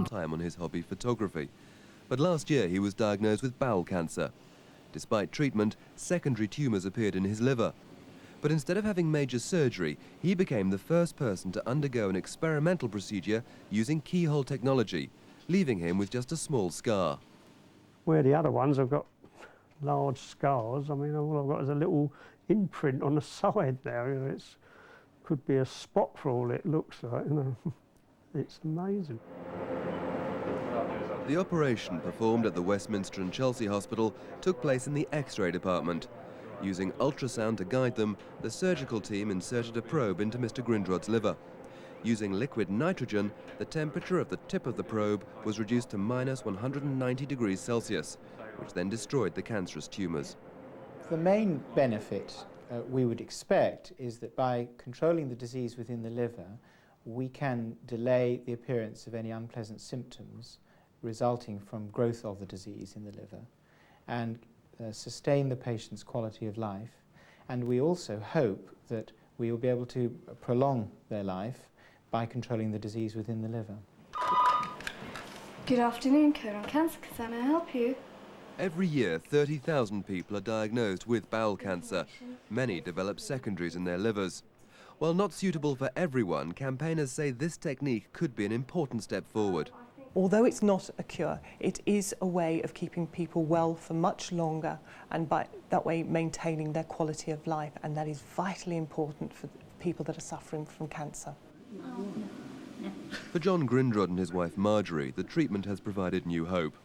some time on his hobby, photography. But last year he was diagnosed with bowel cancer. Despite treatment, secondary tumours appeared in his liver. But instead of having major surgery, he became the first person to undergo an experimental procedure using keyhole technology, leaving him with just a small scar. Where the other ones have got large scars, I mean, all I've got is a little imprint on the side there. You know, it's could be a spot for all it looks like, you know. It's amazing. The operation, performed at the Westminster and Chelsea Hospital, took place in the X-ray department. Using ultrasound to guide them, the surgical team inserted a probe into Mr. Grindrod's liver. Using liquid nitrogen, the temperature of the tip of the probe was reduced to minus 190 degrees Celsius, which then destroyed the cancerous tumours. The main benefit we would expect is that by controlling the disease within the liver, we can delay the appearance of any unpleasant symptoms resulting from growth of the disease in the liver and sustain the patient's quality of life. And we also hope that we will be able to prolong their life by controlling the disease within the liver. Good afternoon, colon cancer. Can I help you? Every year, 30,000 people are diagnosed with bowel cancer. Many develop secondaries in their livers. While not suitable for everyone, campaigners say this technique could be an important step forward. Although it's not a cure, it is a way of keeping people well for much longer and by that way maintaining their quality of life, and that is vitally important for people that are suffering from cancer. For John Grindrod and his wife Marjorie, the treatment has provided new hope.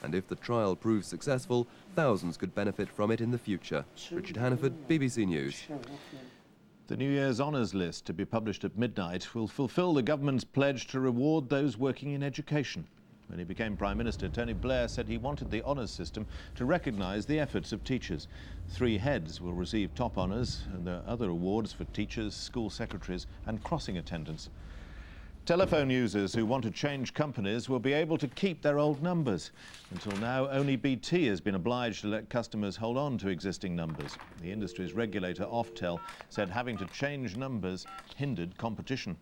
And if the trial proves successful, thousands could benefit from it in the future. Richard Hannaford, BBC News. The New Year's Honours List, to be published at midnight, will fulfil the government's pledge to reward those working in education. When he became Prime Minister, Tony Blair said he wanted the honours system to recognise the efforts of teachers. 3 heads will receive top honours, and there are other awards for teachers, school secretaries and crossing attendants. Telephone users who want to change companies will be able to keep their old numbers. Until now, only BT has been obliged to let customers hold on to existing numbers. The industry's regulator, Oftel, said having to change numbers hindered competition.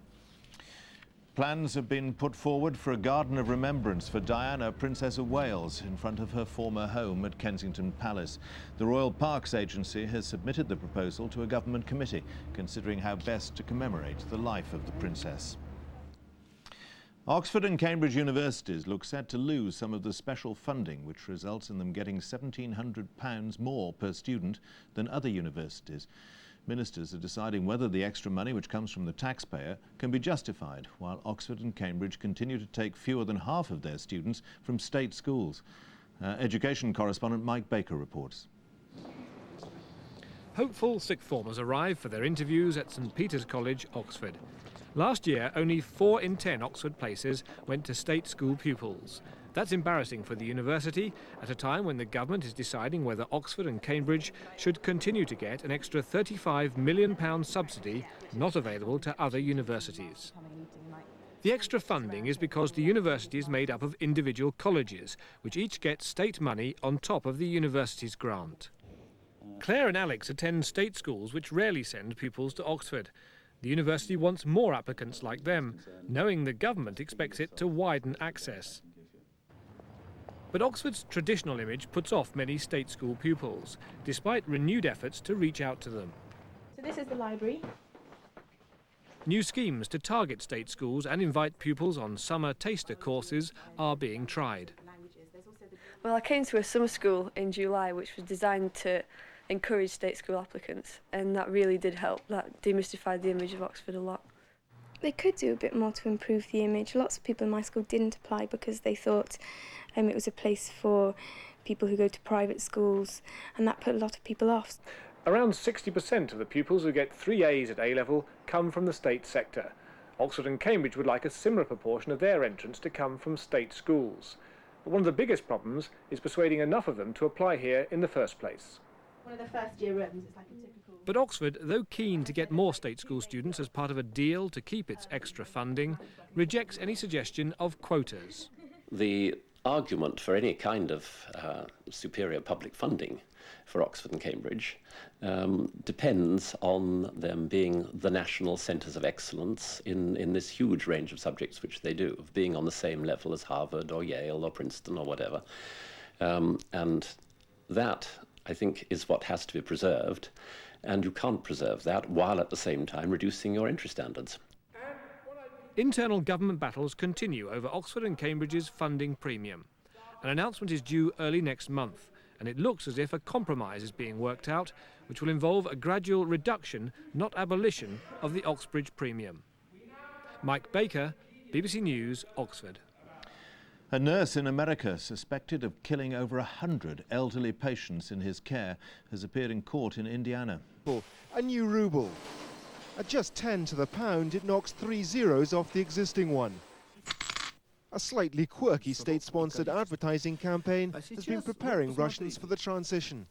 Plans have been put forward for a garden of remembrance for Diana, Princess of Wales, in front of her former home at Kensington Palace. The Royal Parks Agency has submitted the proposal to a government committee, considering how best to commemorate the life of the princess. Oxford and Cambridge universities look set to lose some of the special funding, which results in them getting £1,700 more per student than other universities. Ministers are deciding whether the extra money, which comes from the taxpayer, can be justified, while Oxford and Cambridge continue to take fewer than half of their students from state schools. Education correspondent Mike Baker reports. Hopeful sixth formers arrive for their interviews at St Peter's College, Oxford. Last year, only 4 in 10 Oxford places went to state school pupils. That's embarrassing for the university at a time when the government is deciding whether Oxford and Cambridge should continue to get an extra £35 million subsidy not available to other universities. The extra funding is because the university is made up of individual colleges, which each get state money on top of the university's grant. Claire and Alex attend state schools which rarely send pupils to Oxford. The university wants more applicants like them, knowing the government expects it to widen access. But Oxford's traditional image puts off many state school pupils, despite renewed efforts to reach out to them. So this is the library. New schemes to target state schools and invite pupils on summer taster courses are being tried. Well, I came to a summer school in July which was designed to encourage state school applicants, and that really did help. That demystified the image of Oxford a lot. They could do a bit more to improve the image. Lots of people in my school didn't apply because they thought it was a place for people who go to private schools, and that put a lot of people off. Around 60% of the pupils who get 3 A's at A-level come from the state sector. Oxford and Cambridge would like a similar proportion of their entrants to come from state schools. But one of the biggest problems is persuading enough of them to apply here in the first place. One of the first year rooms, it's like a typical... But Oxford, though keen to get more state school students as part of a deal to keep its extra funding, rejects any suggestion of quotas. The argument for any kind of superior public funding for Oxford and Cambridge depends on them being the national centres of excellence in this huge range of subjects which they do, of being on the same level as Harvard or Yale or Princeton or whatever. And that, I think, is what has to be preserved, and you can't preserve that while at the same time reducing your entry standards. Internal government battles continue over Oxford and Cambridge's funding premium. An announcement is due early next month, and it looks as if a compromise is being worked out, which will involve a gradual reduction, not abolition, of the Oxbridge premium. Mike Baker, BBC News, Oxford. A nurse in America suspected of killing over 100 elderly patients in his care has appeared in court in Indiana. A new ruble. At just 10 to the pound, it knocks 3 zeros off the existing one. A slightly quirky state-sponsored advertising campaign has been preparing Russians for the transition.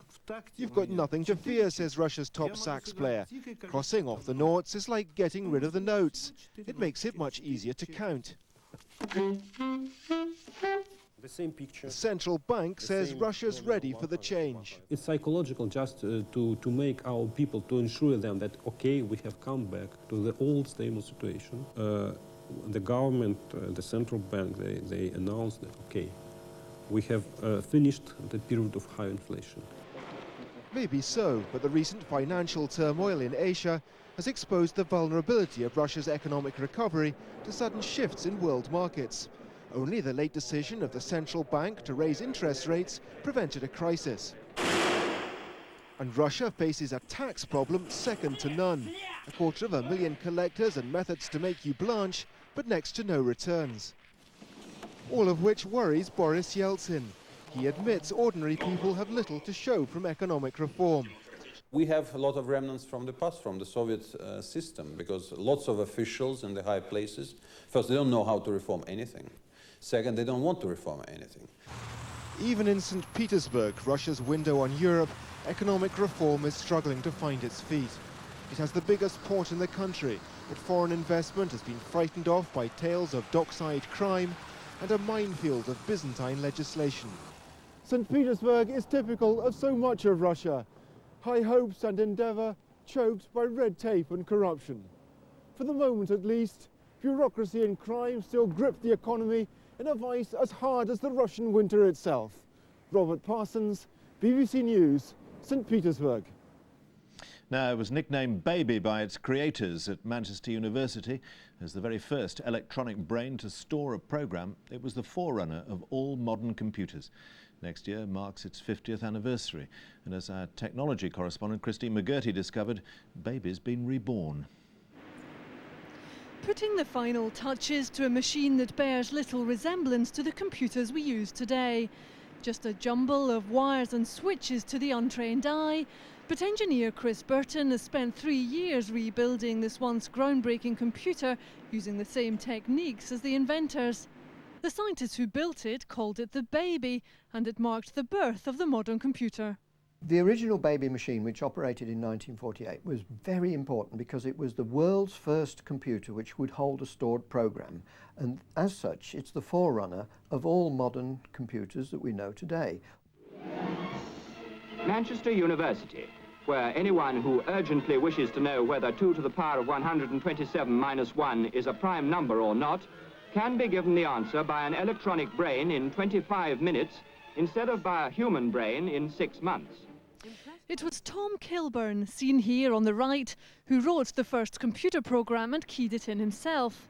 You've got nothing to fear, says Russia's top sax player. Crossing off the noughts is like getting rid of the notes. It makes it much easier to count. The central bank says Russia's ready for the change. It's psychological, just to make our people, to ensure them that, okay, we have come back to the old stable situation. The government, the central bank, they announced that, okay, we have finished the period of high inflation. Maybe so, but the recent financial turmoil in Asia has exposed the vulnerability of Russia's economic recovery to sudden shifts in world markets. Only the late decision of the central bank to raise interest rates prevented a crisis. And Russia faces a tax problem second to none. 250,000 collectors and methods to make you blanch, but next to no returns. All of which worries Boris Yeltsin. He admits ordinary people have little to show from economic reform. We have a lot of remnants from the past, from the Soviet system, because lots of officials in the high places, first, they don't know how to reform anything. Second, they don't want to reform anything. Even in St. Petersburg, Russia's window on Europe, economic reform is struggling to find its feet. It has the biggest port in the country, but foreign investment has been frightened off by tales of dockside crime and a minefield of Byzantine legislation. St. Petersburg is typical of so much of Russia. High hopes and endeavour choked by red tape and corruption. For the moment at least, bureaucracy and crime still grip the economy in a vice as hard as the Russian winter itself. Robert Parsons, BBC News, St. Petersburg. Now, it was nicknamed Baby by its creators at Manchester University as the very first electronic brain to store a programme. It was the forerunner of all modern computers. Next year marks its 50th anniversary, and as our technology correspondent Christine McGurty discovered, Baby's been reborn. Putting the final touches to a machine that bears little resemblance to the computers we use today. Just a jumble of wires and switches to the untrained eye, but engineer Chris Burton has spent 3 years rebuilding this once groundbreaking computer using the same techniques as the inventors. The scientists who built it called it the Baby, and it marked the birth of the modern computer. The original Baby machine, which operated in 1948, was very important because it was the world's first computer which would hold a stored program, and as such it's the forerunner of all modern computers that we know today. Manchester University, where anyone who urgently wishes to know whether 2 to the power of 127 minus 1 is a prime number or not, can be given the answer by an electronic brain in 25 minutes instead of by a human brain in 6 months. It was Tom Kilburn, seen here on the right, who wrote the first computer program and keyed it in himself.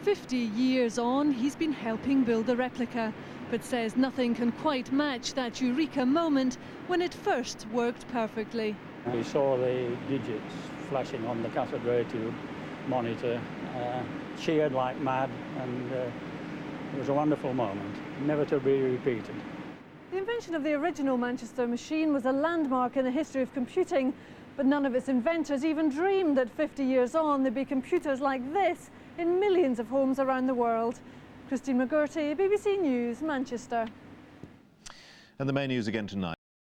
50 years on, he's been helping build the replica, but says nothing can quite match that eureka moment when it first worked perfectly. We saw the digits flashing on the cathode ray tube monitor, cheered like mad, and it was a wonderful moment, never to be repeated. The invention of the original Manchester machine was a landmark in the history of computing, but none of its inventors even dreamed that 50 years on there'd be computers like this in millions of homes around the world. Christine McGurty, BBC News, Manchester. And the main news again tonight.